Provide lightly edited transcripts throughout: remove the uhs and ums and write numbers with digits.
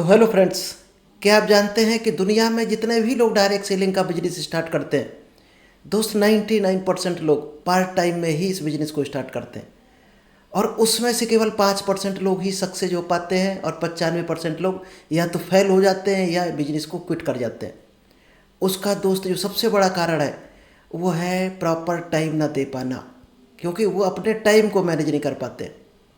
तो hello friends, क्या आप जानते हैं कि दुनिया में जितने भी लोग डायरेक्ट सेलिंग का बिजनेस स्टार्ट करते हैं दोस्त 99% लोग पार्ट टाइम में ही इस बिजनेस को स्टार्ट करते हैं और उसमें से केवल 5% लोग ही सक्सेस हो पाते हैं और 95% लोग या तो फेल हो जाते हैं या बिजनेस को क्विट कर जाते हैं। उसका दोस्त जो सबसे बड़ा कारण है वो है प्रॉपर टाइम ना दे पाना, क्योंकि वो अपने टाइम को मैनेज नहीं कर पाते,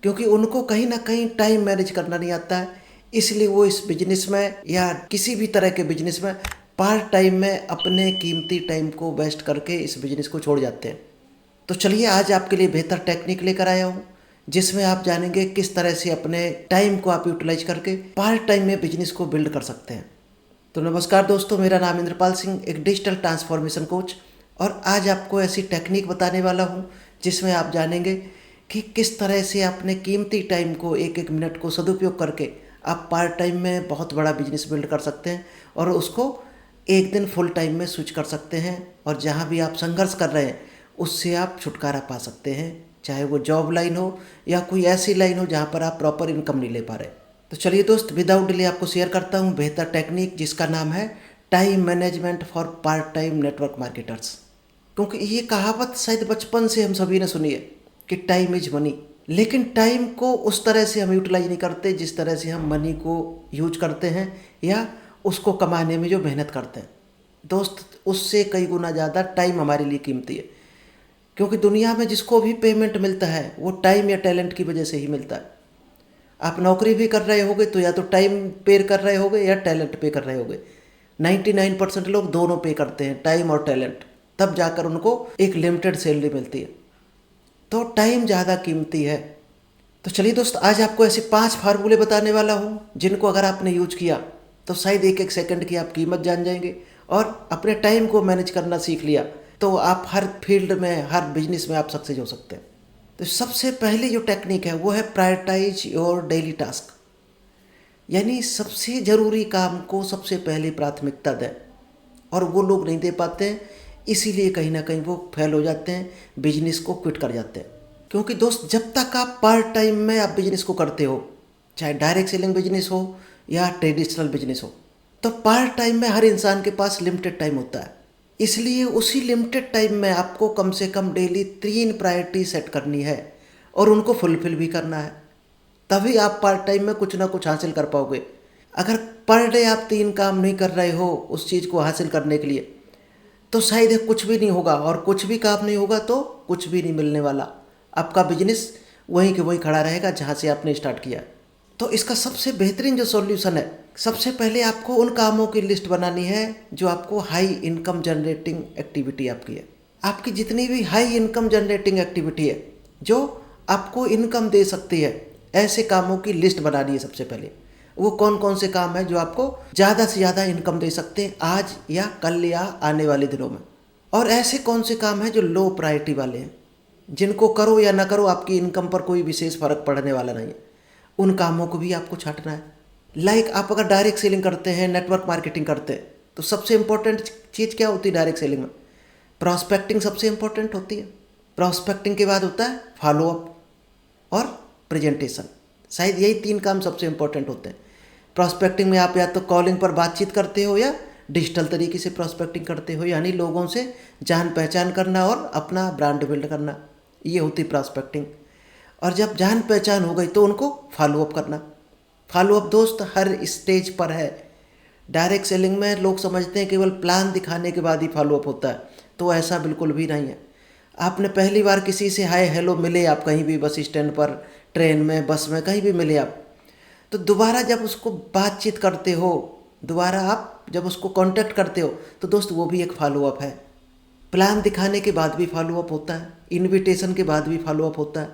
क्योंकि उनको कहीं ना कहीं टाइम मैनेज करना नहीं आता है। इसलिए वो इस बिजनेस में या किसी भी तरह के बिजनेस में पार्ट टाइम में अपने कीमती टाइम को वेस्ट करके इस बिजनेस को छोड़ जाते हैं। तो चलिए आज आपके लिए बेहतर टेक्निक लेकर आया हूँ जिसमें आप जानेंगे किस तरह से अपने टाइम को आप यूटिलाइज करके पार्ट टाइम में बिजनेस को बिल्ड कर सकते हैं। तो नमस्कार दोस्तों, मेरा नाम इंद्रपाल सिंह, एक डिजिटल ट्रांसफॉर्मेशन कोच, और आज आपको ऐसी टेक्निक बताने वाला हूँ जिसमें आप जानेंगे कि किस तरह से अपने कीमती टाइम को एक एक मिनट को सदुपयोग करके आप पार्ट टाइम में बहुत बड़ा बिजनेस बिल्ड कर सकते हैं और उसको एक दिन फुल टाइम में स्विच कर सकते हैं। और जहाँ भी आप संघर्ष कर रहे हैं उससे आप छुटकारा पा सकते हैं, चाहे वो जॉब लाइन हो या कोई ऐसी लाइन हो जहाँ पर आप प्रॉपर इनकम नहीं ले पा रहे। तो चलिए दोस्त, विदाउट डिले आपको शेयर करता हूँ बेहतर टेक्निक जिसका नाम है time management for part time network marketers. क्योंकि ये कहावत शायद बचपन से हम सभी ने सुनी है कि टाइम इज मनी, लेकिन टाइम को उस तरह से हम यूटिलाइज नहीं करते जिस तरह से हम मनी को यूज करते हैं या उसको कमाने में जो मेहनत करते हैं। दोस्त, उससे कई गुना ज़्यादा टाइम हमारे लिए कीमती है, क्योंकि दुनिया में जिसको भी पेमेंट मिलता है वो टाइम या टैलेंट की वजह से ही मिलता है। आप नौकरी भी कर रहे होगे तो या तो टाइम पे कर रहे होगे या टैलेंट पे कर रहे होगे। 99% लोग दोनों पे करते हैं, टाइम और टैलेंट, तब जाकर उनको एक लिमिटेड सैलरी मिलती है। तो टाइम ज़्यादा कीमती है। तो चलिए दोस्त, आज आपको ऐसे 5 फार्मूले बताने वाला हूँ जिनको अगर आपने यूज किया तो शायद एक एक सेकंड की आप कीमत जान जाएंगे और अपने टाइम को मैनेज करना सीख लिया तो आप हर फील्ड में, हर बिजनेस में आप सक्सेस हो सकते हैं। तो सबसे पहली जो टेक्निक है वो है प्रायोरिटाइज योर डेली टास्क, यानी सबसे ज़रूरी काम को सबसे पहले प्राथमिकता दें। और वो लोग नहीं दे पाते हैं, इसीलिए कहीं ना कहीं वो फेल हो जाते हैं, बिजनेस को क्विट कर जाते हैं। क्योंकि दोस्त, जब तक आप पार्ट टाइम में आप बिजनेस को करते हो, चाहे डायरेक्ट सेलिंग बिजनेस हो या ट्रेडिशनल बिजनेस हो, तो पार्ट टाइम में हर इंसान के पास लिमिटेड टाइम होता है। इसलिए उसी लिमिटेड टाइम में आपको कम से कम डेली 3 प्रायोरिटी सेट करनी है और उनको फुलफिल भी करना है, तभी आप पार्ट टाइम में कुछ ना कुछ हासिल कर पाओगे। अगर पर डे आप 3 काम नहीं कर रहे हो उस चीज़ को हासिल करने के लिए तो शायद कुछ भी नहीं होगा, और कुछ भी काम नहीं होगा तो कुछ भी नहीं मिलने वाला। आपका बिजनेस वहीं के वहीं खड़ा रहेगा जहाँ से आपने स्टार्ट किया। तो इसका सबसे बेहतरीन जो सॉल्यूशन है, सबसे पहले आपको उन कामों की लिस्ट बनानी है जो आपको हाई इनकम जनरेटिंग एक्टिविटी आपकी है। आपकी जितनी भी हाई इनकम जनरेटिंग एक्टिविटी है जो आपको इनकम दे सकती है, ऐसे कामों की लिस्ट बनानी है सबसे पहले। वो कौन कौन से काम हैं जो आपको ज़्यादा से ज़्यादा इनकम दे सकते हैं आज या कल या आने वाले दिनों में, और ऐसे कौन से काम हैं जो लो प्रायोरिटी वाले हैं, जिनको करो या ना करो आपकी इनकम पर कोई विशेष फर्क पड़ने वाला नहीं है। उन कामों को भी आपको छांटना है। लाइक आप अगर डायरेक्ट सेलिंग करते हैं, नेटवर्क मार्केटिंग करते हैं, तो सबसे इंपॉर्टेंट चीज़ क्या होती है डायरेक्ट सेलिंग में? प्रॉस्पेक्टिंग सबसे इंपॉर्टेंट होती है। प्रॉस्पेक्टिंग के बाद होता है फॉलोअप और प्रेजेंटेशन। शायद यही 3 काम सबसे इंपॉर्टेंट होते हैं। प्रॉस्पेक्टिंग में आप या तो कॉलिंग पर बातचीत करते हो या डिजिटल तरीके से प्रॉस्पेक्टिंग करते हो, यानी लोगों से जान पहचान करना और अपना ब्रांड बिल्ड करना, ये होती प्रॉस्पेक्टिंग। और जब जान पहचान हो गई तो उनको फॉलोअप करना। फॉलोअप दोस्त हर स्टेज पर है। डायरेक्ट सेलिंग में लोग समझते हैं केवल प्लान दिखाने के बाद ही फॉलोअप होता है, तो ऐसा बिल्कुल भी नहीं है। आपने पहली बार किसी से हाय हेलो मिले, आप कहीं भी बस स्टैंड पर, ट्रेन में, बस में, कहीं भी मिले आप, तो दोबारा जब उसको बातचीत करते हो, दोबारा आप जब उसको कांटेक्ट करते हो तो दोस्त वो भी एक फॉलोअप है। प्लान दिखाने के बाद भी फॉलोअप होता है, इनविटेशन के बाद भी फॉलोअप होता है,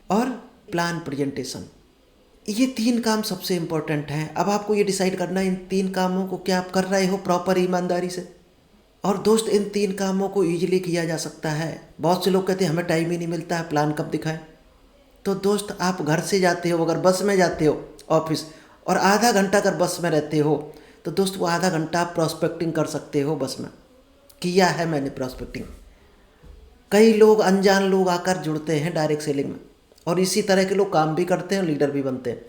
और प्लान प्रेजेंटेशन। ये 3 काम सबसे इम्पोर्टेंट हैं। अब आपको ये डिसाइड करना है इन 3 कामों को क्या आप कर रहे हो प्रॉपर ईमानदारी से। और दोस्त, इन 3 कामों को ईजिली किया जा सकता है। बहुत से लोग कहते हैं हमें टाइम ही नहीं मिलता है, प्लान कब दिखाएं। तो दोस्त, आप घर से जाते हो, अगर बस में जाते हो ऑफिस, और आधा घंटा अगर बस में रहते हो तो दोस्त वो आधा घंटा आप प्रॉस्पेक्टिंग कर सकते हो। बस में किया है मैंने प्रॉस्पेक्टिंग। कई लोग, अनजान लोग आकर जुड़ते हैं डायरेक्ट सेलिंग में, और इसी तरह के लोग काम भी करते हैं और लीडर भी बनते हैं।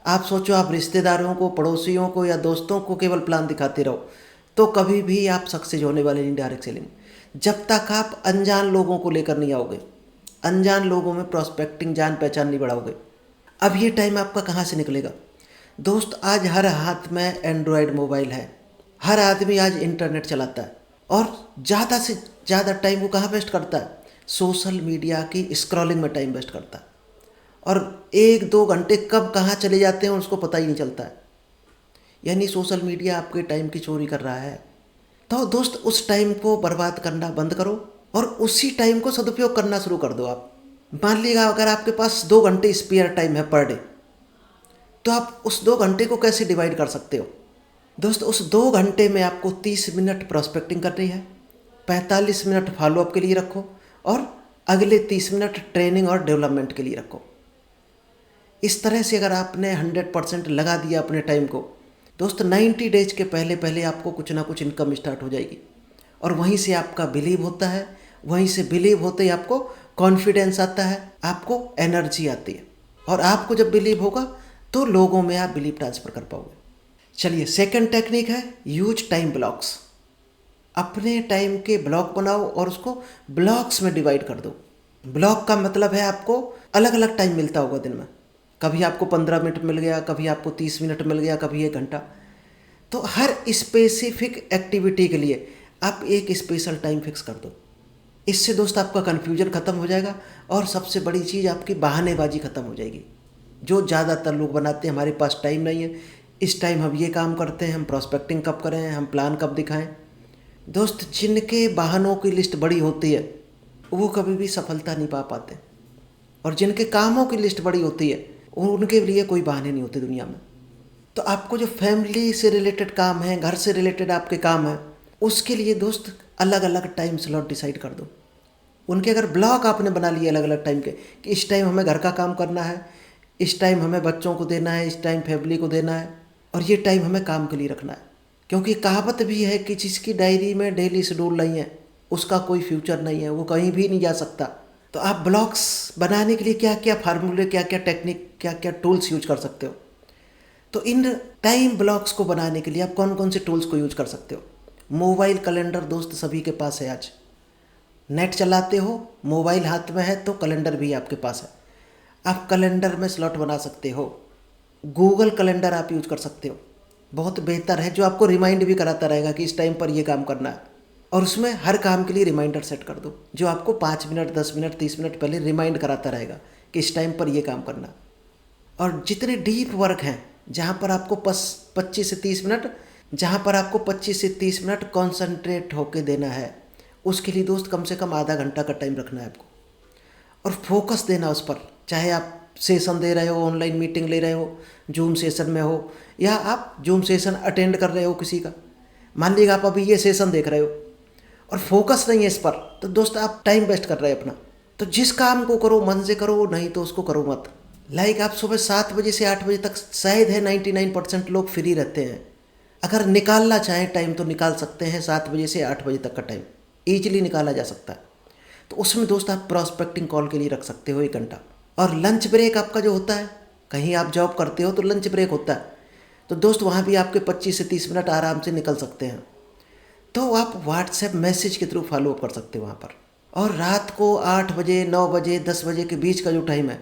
आप सोचो आप रिश्तेदारों को, पड़ोसियों को या दोस्तों को केवल प्लान दिखाते रहो तो कभी भी आप सक्सेस होने वाले नहीं डायरेक्ट सेलिंग। जब तक आप अनजान लोगों को लेकर नहीं आओगे, अनजान लोगों में प्रॉस्पेक्टिंग, जान पहचान नहीं बढ़ाओगे। अब ये टाइम आपका कहाँ से निकलेगा दोस्त? आज हर हाथ में एंड्रॉयड मोबाइल है, हर आदमी आज इंटरनेट चलाता है और ज़्यादा से ज़्यादा टाइम वो कहाँ वेस्ट करता है? सोशल मीडिया की स्क्रॉलिंग में टाइम वेस्ट करता है। और 1-2 घंटे कब कहाँ चले जाते हैं उसको पता ही नहीं चलता है। यानी सोशल मीडिया आपके टाइम की चोरी कर रहा है। तो दोस्त उस टाइम को बर्बाद करना बंद करो और उसी टाइम को सदुपयोग करना शुरू कर दो। आप मान लीजिएगा अगर आपके पास 2 घंटे स्पेयर टाइम है पर डे, तो आप उस 2 घंटे को कैसे डिवाइड कर सकते हो दोस्त? उस 2 घंटे में आपको 30 मिनट प्रॉस्पेक्टिंग करनी है, 45 मिनट फॉलोअप के लिए रखो और अगले 30 मिनट ट्रेनिंग और डेवलपमेंट के लिए रखो। इस तरह से अगर आपने 100% लगा दिया अपने टाइम को दोस्त, 90 डेज के पहले पहले आपको कुछ ना कुछ इनकम स्टार्ट हो जाएगी। और वहीं से आपका बिलीव होता है, वहीं से बिलीव होते ही आपको कॉन्फिडेंस आता है, आपको एनर्जी आती है। और आपको जब बिलीव होगा तो लोगों में आप बिलीव ट्रांसफ़र कर पाओगे। चलिए, सेकंड टेक्निक है यूज टाइम ब्लॉक्स। अपने टाइम के ब्लॉक बनाओ और उसको ब्लॉक्स में डिवाइड कर दो। ब्लॉक का मतलब है आपको अलग अलग टाइम मिलता होगा दिन में। कभी आपको 15 मिनट मिल गया, कभी आपको 30 मिनट मिल गया, कभी 1 घंटा। तो हर स्पेसिफिक एक्टिविटी के लिए आप एक स्पेशल टाइम फिक्स कर दो। इससे दोस्त आपका कन्फ्यूजन ख़त्म हो जाएगा और सबसे बड़ी चीज़ आपकी बहानेबाजी ख़त्म हो जाएगी, जो ज़्यादातर लोग बनाते हैं। हमारे पास टाइम नहीं है, इस टाइम हम ये काम करते हैं, हम प्रॉस्पेक्टिंग कब करें, हम प्लान कब दिखाएं। दोस्त, जिनके बहानों की लिस्ट बड़ी होती है वो कभी भी सफलता नहीं पा पाते, और जिनके कामों की लिस्ट बड़ी होती है उनके लिए कोई बहाने नहीं होते दुनिया में। तो आपको जो फैमिली से रिलेटेड काम है, घर से रिलेटेड आपके काम है, उसके लिए दोस्त अलग अलग टाइम स्लॉट डिसाइड कर दो। उनके अगर ब्लॉक आपने बना लिए अलग अलग टाइम के कि इस टाइम हमें घर का काम करना है, इस टाइम हमें बच्चों को देना है, इस टाइम फैमिली को देना है, और ये टाइम हमें काम के लिए रखना है। क्योंकि कहावत भी है कि जिसकी डायरी में डेली शेड्यूल नहीं है उसका कोई फ्यूचर नहीं है, वो कहीं भी नहीं जा सकता। तो आप ब्लॉक्स बनाने के लिए क्या क्या फार्मूले, क्या क्या टेक्निक, क्या क्या टूल्स यूज कर सकते हो? तो इन टाइम ब्लॉक्स को बनाने के लिए आप कौन कौन से टूल्स को यूज कर सकते हो? मोबाइल कैलेंडर दोस्त सभी के पास है। आज नेट चलाते हो, मोबाइल हाथ में है तो कैलेंडर भी आपके पास है। आप कैलेंडर में स्लॉट बना सकते हो। गूगल कैलेंडर आप यूज कर सकते हो, बहुत बेहतर है, जो आपको रिमाइंड भी कराता रहेगा कि इस टाइम पर ये काम करना है। और उसमें हर काम के लिए रिमाइंडर सेट कर दो, जो आपको 5 मिनट, 10 मिनट, 30 मिनट पहले रिमाइंड कराता रहेगा कि इस टाइम पर ये काम करना। और जितने डीप वर्क हैं, जहाँ पर आपको 25 से 30 मिनट, जहाँ पर आपको 25 से 30 मिनट कॉन्सेंट्रेट होके देना है, उसके लिए दोस्त कम से कम आधा घंटा का टाइम रखना है आपको। और फोकस देना उस पर, चाहे आप सेशन दे रहे हो, ऑनलाइन मीटिंग ले रहे हो, जूम सेशन में हो, या आप जूम सेशन अटेंड कर रहे हो किसी का। मान लीजिए आप अभी ये सेशन देख रहे हो और फोकस नहीं है इस पर, तो दोस्त आप टाइम वेस्ट कर रहे हैं अपना। तो जिस काम को करो मन से करो, नहीं तो उसको करो मत। लाइक आप सुबह 7 बजे से 8 बजे तक शायद है 99% लोग फ्री रहते हैं। अगर निकालना चाहें टाइम तो निकाल सकते हैं, 7 बजे से 8 बजे तक का टाइम ईजिली निकाला जा सकता है। तो उसमें दोस्त आप प्रॉस्पेक्टिंग कॉल के लिए रख सकते हो 1 घंटा। और लंच ब्रेक आपका जो होता है, कहीं आप जॉब करते हो तो लंच ब्रेक होता है, तो दोस्त वहाँ भी आपके 25 से 30 मिनट आराम से निकल सकते हैं। तो आप व्हाट्सएप मैसेज के थ्रू फॉलो अप कर सकते हो वहाँ पर। और रात को 8 बजे, 9 बजे, 10 बजे के बीच का जो टाइम है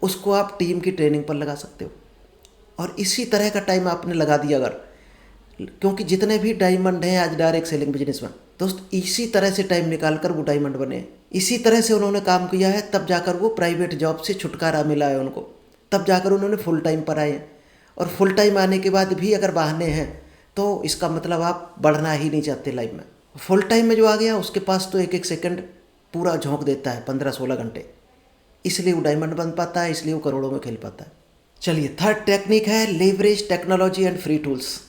उसको आप टीम की ट्रेनिंग पर लगा सकते हो। और इसी तरह का टाइम आपने लगा दिया अगर, क्योंकि जितने भी डायमंड हैं आज डायरेक्ट सेलिंग बिजनेस में दोस्त, इसी तरह से टाइम निकाल कर वो डायमंड बने, इसी तरह से उन्होंने काम किया है, तब जाकर वो प्राइवेट जॉब से छुटकारा मिला है उनको, तब जाकर उन्होंने फुल टाइम पर आए। और फुल टाइम आने के बाद भी अगर बहाने हैं तो इसका मतलब आप बढ़ना ही नहीं चाहते लाइफ में। फुल टाइम में जो आ गया उसके पास तो एक एक सेकंड पूरा झोंक देता है, 15-16 घंटे, इसलिए वो डायमंड बन पाता है, इसलिए वो करोड़ों में खेल पाता है। चलिए, थर्ड टेक्निक है leverage technology and free tools.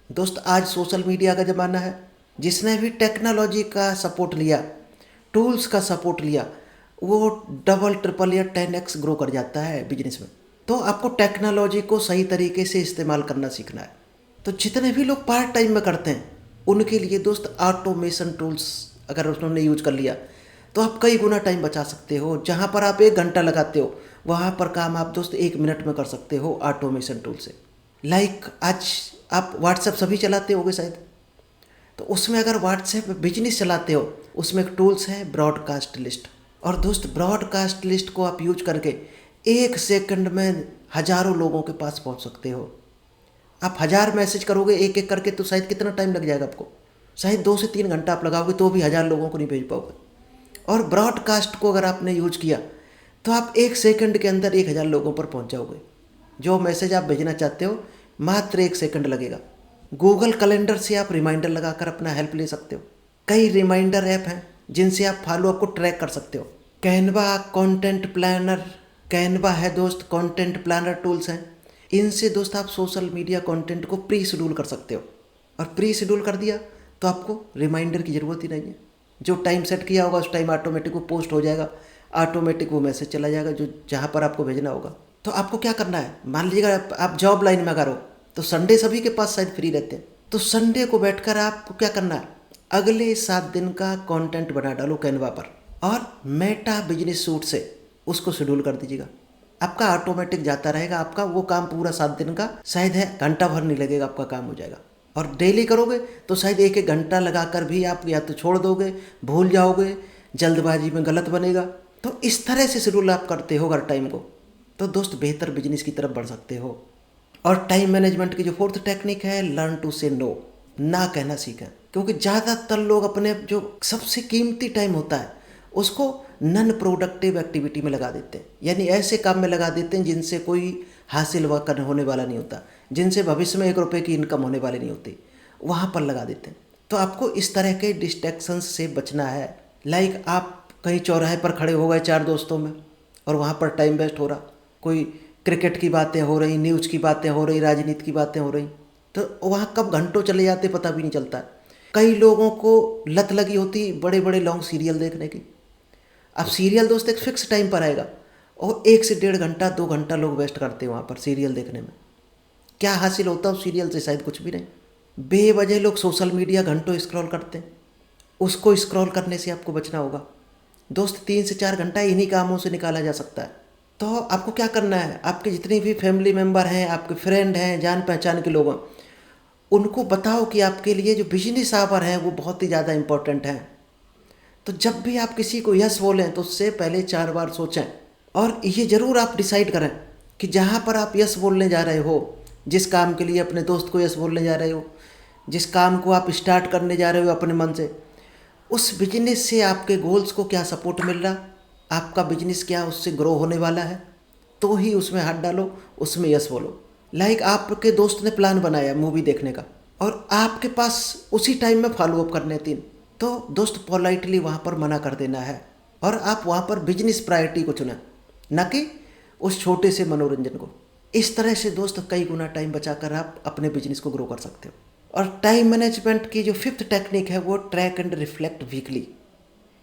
दोस्त, आज सोशल मीडिया का ज़माना है, जिसने भी टेक्नोलॉजी का सपोर्ट लिया, टूल्स का सपोर्ट लिया, वो डबल, ट्रिपल या 10x ग्रो कर जाता है बिजनेस में। तो आपको टेक्नोलॉजी को सही तरीके से इस्तेमाल करना सीखना है। तो जितने भी लोग पार्ट टाइम में करते हैं उनके लिए दोस्त ऑटोमेशन टूल्स अगर उन्होंने यूज कर लिया तो आप कई गुना टाइम बचा सकते हो। जहाँ पर आप 1 घंटा लगाते हो वहाँ पर काम आप दोस्त 1 मिनट में कर सकते हो ऑटोमेशन टूल से। आज आप व्हाट्सएप सभी चलाते होगे शायद, तो उसमें अगर व्हाट्सएप बिजनेस चलाते हो उसमें एक टूल्स है ब्रॉडकास्ट लिस्ट। और दोस्त ब्रॉडकास्ट लिस्ट को आप यूज करके 1 सेकंड में हज़ारों लोगों के पास पहुंच सकते हो। आप 1000 मैसेज करोगे एक एक करके तो शायद कितना टाइम लग जाएगा आपको, शायद 2 से 3 घंटा आप लगाओगे तो भी 1000 लोगों को नहीं भेज पाओगे। और ब्रॉडकास्ट को अगर आपने यूज किया तो आप 1 सेकंड के अंदर 1000 लोगों पर पहुंच जाओगे। जो मैसेज आप भेजना चाहते हो मात्र 1 सेकंड लगेगा। गूगल कैलेंडर से आप रिमाइंडर लगाकर अपना हेल्प ले सकते हो। कई रिमाइंडर ऐप हैं जिनसे आप फॉलोअप को ट्रैक कर सकते हो। कैनवा कंटेंट प्लानर, कैनवा है दोस्त कंटेंट प्लानर टूल्स हैं। इनसे दोस्त आप सोशल मीडिया कंटेंट को प्री शेड्यूल कर सकते हो। और प्री शेड्यूल कर दिया तो आपको रिमाइंडर की ज़रूरत ही नहीं है। जो टाइम सेट किया होगा उस टाइम ऑटोमेटिक वो पोस्ट हो जाएगा, ऑटोमेटिक वो मैसेज चला जाएगा जो जहाँ पर आपको भेजना होगा। तो आपको क्या करना है, मान लीजिएगा आप जॉब लाइन में अगर हो तो संडे सभी के पास शायद फ्री रहते हैं, तो संडे को बैठकर आपको क्या करना है, अगले 7 दिन का कंटेंट बना डालो कैनवा पर और मेटा बिजनेस सूट से उसको शेड्यूल कर दीजिएगा। आपका ऑटोमेटिक जाता रहेगा, आपका वो काम पूरा 7 दिन का शायद है घंटा भर नहीं लगेगा, आपका काम हो जाएगा। और डेली करोगे तो शायद 1-1 घंटा लगाकर भी आप या तो छोड़ दोगे, भूल जाओगे, जल्दबाजी में गलत बनेगा। तो इस तरह से शेड्यूल आप करते हो अगर टाइम को, तो दोस्त बेहतर बिजनेस की तरफ बढ़ सकते हो। और टाइम मैनेजमेंट की जो 4th टेक्निक है, लर्न टू से नो, ना कहना सीखें। क्योंकि ज़्यादातर लोग अपने जो सबसे कीमती टाइम होता है उसको नॉन प्रोडक्टिव एक्टिविटी में लगा देते हैं, यानी ऐसे काम में लगा देते हैं जिनसे कोई हासिल होने वाला नहीं होता, जिनसे भविष्य में 1 रुपये की इनकम होने वाली नहीं होती, वहाँ पर लगा देते हैं। तो आपको इस तरह के डिस्ट्रैक्शंस से बचना है। आप कहीं चौराहे पर खड़े हो गए 4 दोस्तों में और वहाँ पर टाइम वेस्ट हो रहा, कोई क्रिकेट की बातें हो रही, न्यूज़ की बातें हो रही, राजनीति की बातें हो रही, तो वहाँ कब घंटों चले जाते पता भी नहीं चलता। कई लोगों को लत लगी होती बड़े बड़े लॉन्ग सीरियल देखने की। अब सीरियल दोस्त एक फिक्स टाइम पर आएगा और 1 से 1.5 घंटा 2 घंटा लोग वेस्ट करते हैं वहाँ पर सीरियल देखने में। क्या हासिल होता है उस सीरियल से, शायद कुछ भी नहीं। बेवजह लोग सोशल मीडिया घंटों स्क्रॉल करते हैं, उसको स्क्रॉल करने से आपको बचना होगा दोस्त। 3 से 4 घंटा इन्हीं कामों से निकाला जा सकता है। तो आपको क्या करना है, आपके जितने भी फैमिली मेम्बर हैं, आपके फ्रेंड हैं, जान पहचान के लोग हैं, उनको बताओ कि आपके लिए जो बिजनेस आवर है वो बहुत ही ज़्यादा इम्पोर्टेंट है। तो जब भी आप किसी को यस बोलें तो उससे पहले 4 बार सोचें और ये ज़रूर आप डिसाइड करें कि जहाँ पर आप यस बोलने जा रहे हो, जिस काम के लिए अपने दोस्त को यस बोलने जा रहे हो, जिस काम को आप स्टार्ट करने जा रहे हो अपने मन से, उस बिजनेस से आपके गोल्स को क्या सपोर्ट मिल रहा, आपका बिजनेस क्या उससे ग्रो होने वाला है, तो ही उसमें हाथ डालो, उसमें यस बोलो। आपके दोस्त ने प्लान बनाया मूवी देखने का और आपके पास उसी टाइम में फॉलोअप करने 3, तो दोस्त पोलाइटली वहाँ पर मना कर देना है और आप वहाँ पर बिजनेस प्रायोरिटी को चुनें, न कि उस छोटे से मनोरंजन को। इस तरह से दोस्त कई गुना टाइम बचाकर आप अपने बिजनेस को ग्रो कर सकते हो। और टाइम मैनेजमेंट की जो 5th टेक्निक है वो ट्रैक एंड रिफ्लेक्ट वीकली,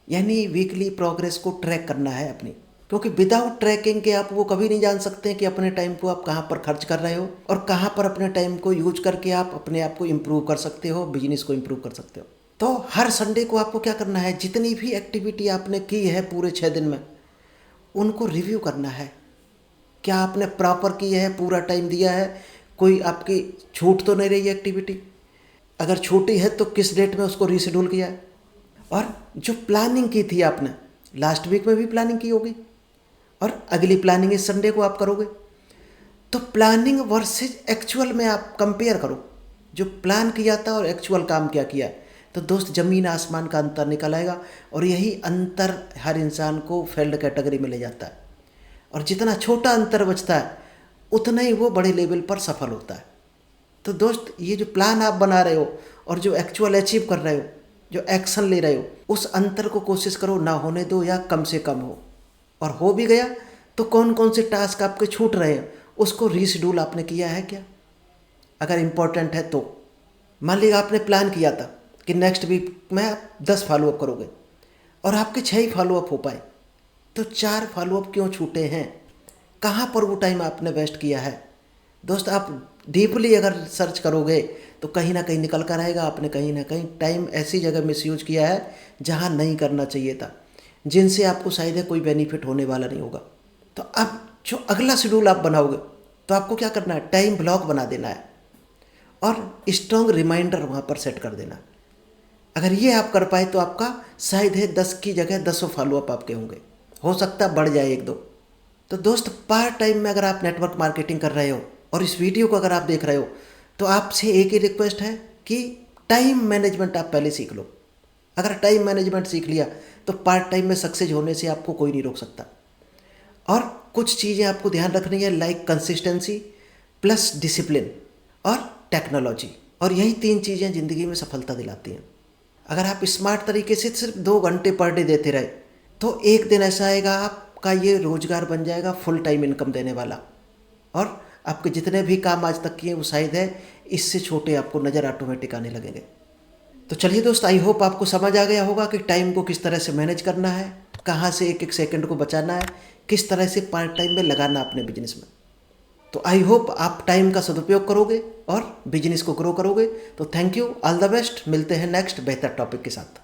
यानी वीकली प्रोग्रेस को ट्रैक करना है अपनी। क्योंकि विदाउट ट्रैकिंग के आप वो कभी नहीं जान सकते कि अपने टाइम को आप कहाँ पर खर्च कर रहे हो और कहाँ पर अपने टाइम को यूज करके आप अपने आप को इम्प्रूव कर सकते हो, बिजनेस को इम्प्रूव कर सकते हो। तो हर संडे को आपको क्या करना है, जितनी भी एक्टिविटी आपने की है पूरे 6 दिन में उनको रिव्यू करना है। क्या आपने प्रॉपर की है, पूरा टाइम दिया है, कोई आपकी छूट तो नहीं रही है एक्टिविटी, अगर छूटी है तो किस डेट में उसको रीशेड्यूल किया है। और जो प्लानिंग की थी आपने लास्ट वीक में भी प्लानिंग की होगी और अगली प्लानिंग इस संडे को आप करोगे, तो प्लानिंग वर्सेज एक्चुअल में आप कंपेयर करो, जो प्लान किया था और एक्चुअल काम क्या किया है, तो दोस्त ज़मीन आसमान का अंतर निकल आएगा। और यही अंतर हर इंसान को फेल्ड कैटेगरी में ले जाता है और जितना छोटा अंतर बचता है उतना ही वो बड़े लेवल पर सफल होता है। तो दोस्त ये जो प्लान आप बना रहे हो और जो एक्चुअल अचीव कर रहे हो, जो एक्शन ले रहे हो, उस अंतर को कोशिश करो ना होने दो या कम से कम हो। और हो भी गया तो कौन कौन से टास्क आपके छूट रहे हैं उसको रीशेड्यूल आपने किया है क्या, अगर इम्पोर्टेंट है तो। मान लीजिए आपने प्लान किया था कि नेक्स्ट वीक में आप 10 फॉलोअप करोगे और आपके 6 ही फॉलोअप हो पाए, तो 4 फॉलोअप क्यों छूटे हैं, कहाँ पर वो टाइम आपने वेस्ट किया है। दोस्त आप डीपली अगर सर्च करोगे तो कहीं ना कहीं निकल कर आएगा, आपने कहीं ना कहीं टाइम ऐसी जगह मिसयूज किया है जहाँ नहीं करना चाहिए था। जिनसे आपको शायद है कोई बेनिफिट होने वाला नहीं होगा। तो अब जो अगला शेड्यूल आप बनाओगे तो आपको क्या करना है, टाइम ब्लॉक बना देना है और स्ट्रॉन्ग रिमाइंडर वहाँ पर सेट कर देना। अगर ये आप कर पाए तो आपका शायद है 10 की जगह 10 फॉलोअप आपके होंगे, हो सकता है बढ़ जाए 1-2। तो दोस्त, पार्ट टाइम में अगर आप नेटवर्क मार्केटिंग कर रहे हो और इस वीडियो को अगर आप देख रहे हो तो आपसे एक ही रिक्वेस्ट है कि टाइम मैनेजमेंट आप पहले सीख लो। अगर टाइम मैनेजमेंट सीख लिया तो पार्ट टाइम में सक्सेस होने से आपको कोई नहीं रोक सकता। और कुछ चीज़ें आपको ध्यान रखनी है, लाइक कंसिस्टेंसी प्लस डिसिप्लिन और टेक्नोलॉजी, और यही 3 चीज़ें ज़िंदगी में सफलता दिलाती हैं। अगर आप स्मार्ट तरीके से सिर्फ 2 घंटे पर डे देते रहे तो एक दिन ऐसा आएगा आपका ये रोजगार बन जाएगा फुल टाइम इनकम देने वाला, और आपके जितने भी काम आज तक किए वो शायद है इससे छोटे आपको नज़र ऑटोमेटिक आने लगेंगे। तो चलिए दोस्त, आई होप आपको समझ आ गया होगा कि टाइम को किस तरह से मैनेज करना है, कहाँ से एक एक सेकंड को बचाना है, किस तरह से पार्ट टाइम में लगाना अपने बिजनेस में। तो आई होप आप टाइम का सदुपयोग करोगे और बिजनेस को ग्रो करोगे। तो thank you, all the best, मिलते हैं नेक्स्ट बेहतर टॉपिक के साथ।